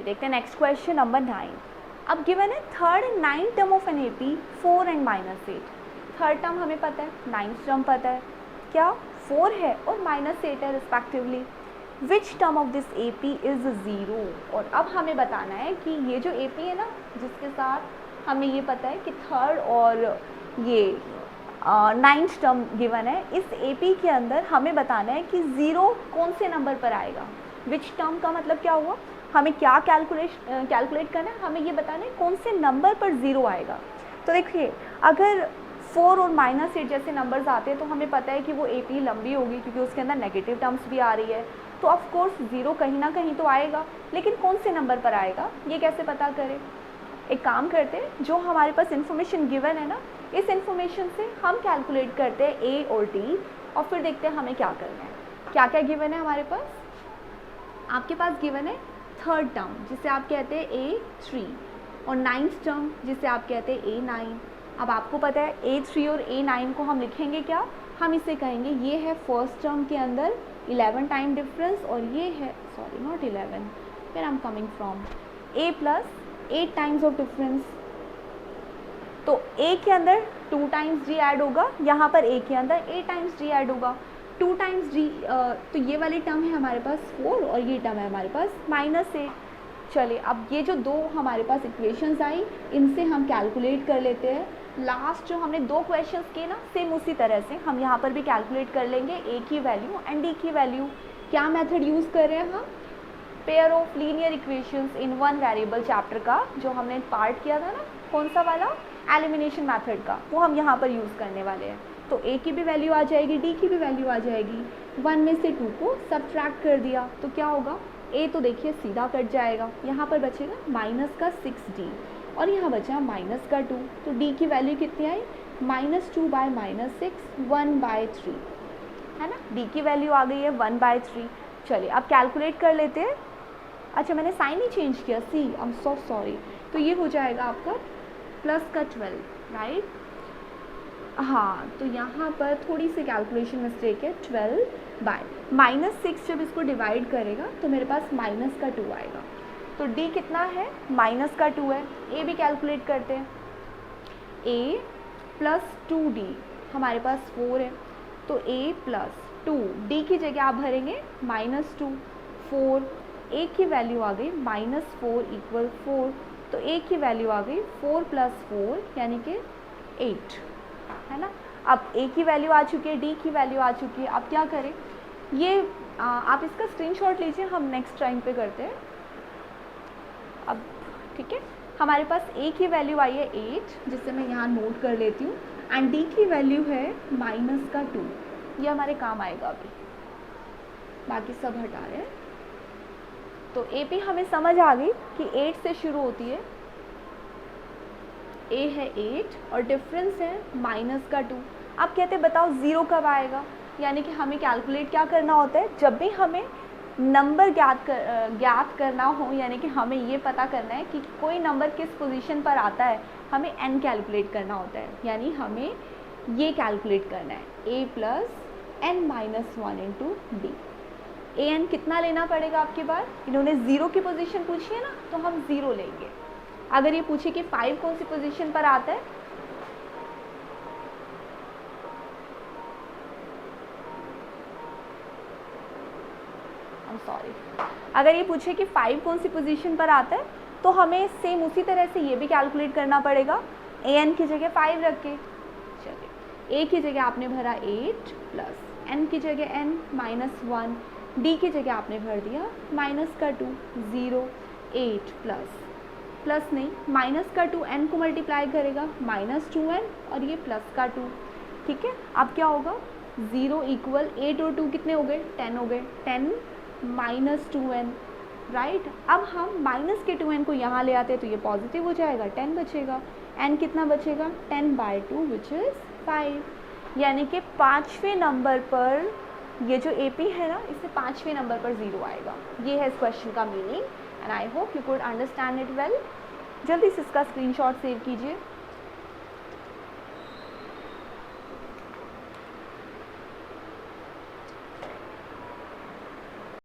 चलिए देखते हैं नेक्स्ट क्वेश्चन नंबर 9। अब गिवन है third and ninth term of an AP 4 and -8। Third term हमें पता है, नाइन्थ टर्म पता है, क्या 4 है और -8 है respectively. Which term of this AP is 0। और अब हमें बताना है कि ये जो एपी है ना, जिसके साथ हमें ये पता है कि थर्ड और ये नाइन्थ टर्म गिवन है, इस एपी के अंदर हमें बताना है कि 0 कौन से नंबर पर आएगा। विच टर्म का मतलब क्या हुआ, हमें क्या कैलकुलेट करना है, हमें ये बताना है कौन से नंबर पर 0 आएगा। तो देखिए अगर 4 और -8 जैसे नंबर्स आते हैं तो हमें पता है कि वो एपी लंबी होगी क्योंकि उसके अंदर नेगेटिव टर्म्स भी आ रही है, तो ऑफ कोर्स 0 कहीं ना कहीं तो आएगा, लेकिन कौन से नंबर पर आएगा ये कैसे पता करें। एक काम करते हैं, जो हमारे पास इन्फॉर्मेशन गिवन है ना, इस इन्फॉर्मेशन से हम कैलकुलेट करते हैं ए और डी और फिर देखते हैं हमें क्या करना है। क्या क्या गिवन है हमारे पास, आपके पास गिवन है थर्ड टर्म जिसे आप कहते हैं A3 और नाइन्थ टर्म जिसे आप कहते हैं A9। अब आपको पता है A3 और A9 को हम लिखेंगे क्या, हम इसे कहेंगे ये है फर्स्ट टर्म के अंदर 11 टाइम डिफरेंस और ये है sorry not 11 where I am coming from A plus 8 times of difference. तो A के अंदर 2 टाइम्स D ऐड होगा, यहाँ पर A के अंदर 8 टाइम्स D ऐड होगा। 2 टाइम्स D, तो ये वाली टर्म है हमारे पास 4 और ये टर्म है हमारे पास -8। चलिए अब ये जो दो हमारे पास इक्वेशंस आई, इनसे हम कैलकुलेट कर लेते हैं। लास्ट जो हमने 2 क्वेश्चंस किए ना, सेम उसी तरह से हम यहाँ पर भी कैलकुलेट कर लेंगे A की वैल्यू एंड D की वैल्यू। क्या मेथड यूज़ कर रहे हैं हम, pair of linear equations in one variable chapter का जो हमने पार्ट किया था ना, कौन सा वाला, एलिमिनेशन मेथड का, वो हम यहाँ पर यूज़ करने वाले हैं। तो A की भी वैल्यू आ जाएगी, D की भी वैल्यू आ जाएगी। 1 में से 2 को सब्ट्रैक्ट कर दिया तो क्या होगा, A तो देखिए सीधा कट जाएगा, यहाँ पर बचेगा माइनस का 6D और यहाँ बचा माइनस का 2। तो D की वैल्यू कितनी आई, -2 बाय -6 1/3 है ना। D की वैल्यू आ गई है 1/3। चलिए अब कैलकुलेट कर लेते हैं। अच्छा मैंने साइन ही चेंज किया, सी आई एम सो सॉरी। तो ये हो जाएगा आपका प्लस का 12 राइट। हाँ तो यहाँ पर थोड़ी सी कैलकुलेशन मिस्टेक है, 12 बाय -6 जब इसको डिवाइड करेगा तो मेरे पास माइनस का 2 आएगा। तो D कितना है, माइनस का 2 है। A भी कैलकुलेट करते हैं, A प्लस 2D हमारे पास 4 है, तो A प्लस 2 D की जगह आप भरेंगे -2 4, A की वैल्यू आ गई -4 = 4, तो A की वैल्यू आ गई 4 + 4 यानी कि 8 है ना। अब A की वैल्यू आ चुकी है, D की वैल्यू आ चुकी है। अब क्या करें, ये आप इसका स्क्रीनशॉट लीजिए, हम नेक्स्ट टाइम पे करते हैं। अब ठीक है, हमारे पास A की वैल्यू आई है 8 जिसे मैं यहाँ नोट कर लेती हूँ, एंड D की वैल्यू है -2। ये हमारे काम आएगा अभी, बाकी सब हटा रहे हैं। तो AP हमें समझ आ गई कि 8 से शुरू होती है, A है 8 और डिफरेंस है -2। आप कहते हैं बताओ 0 कब आएगा, यानी कि हमें कैलकुलेट क्या करना होता है, जब भी हमें नंबर ज्ञात करना हो, यानी कि हमें ये पता करना है कि कोई नंबर किस पोजीशन पर आता है, हमें n कैलकुलेट करना होता है। यानी हमें ये कैलकुलेट करना है A + n - 1 × D। an कितना लेना पड़ेगा आपके पास, इन्होंने 0 की पोजीशन पूछी है ना, तो हम 0 लेंगे। अगर ये पूछे कि 5 कौन सी पोजीशन पर आता है, सॉरी, अगर ये पूछे कि 5 कौन सी पोजीशन पर आता है तो हमें सेम उसी तरह से ये भी कैलकुलेट करना पड़ेगा, an की जगह 5 रख के। चलिए A की जगह आपने भरा 8 प्लस n की जगह n -1, D की जगह आपने भर दिया -2 0 8 प्लस नहीं -2 n को मल्टीप्लाई करेगा -2n और ये +2। ठीक है, अब क्या होगा, 0 = 8 और 2 कितने हो गए, 10 हो गए, 10 -2n राइट। अब हम माइनस के 2n को यहाँ ले आते हैं तो ये पॉजिटिव हो जाएगा, 10 बचेगा, n कितना बचेगा 10/2 विच इज़ 5। यानी कि 5वें नंबर पर ये जो AP है ना, इससे 5वें नंबर पर 0 आएगा। ये है इस क्वेश्चन का meaning and I hope you could understand it well. जल्दी से इसका स्क्रीनशॉट सेव कीजिए।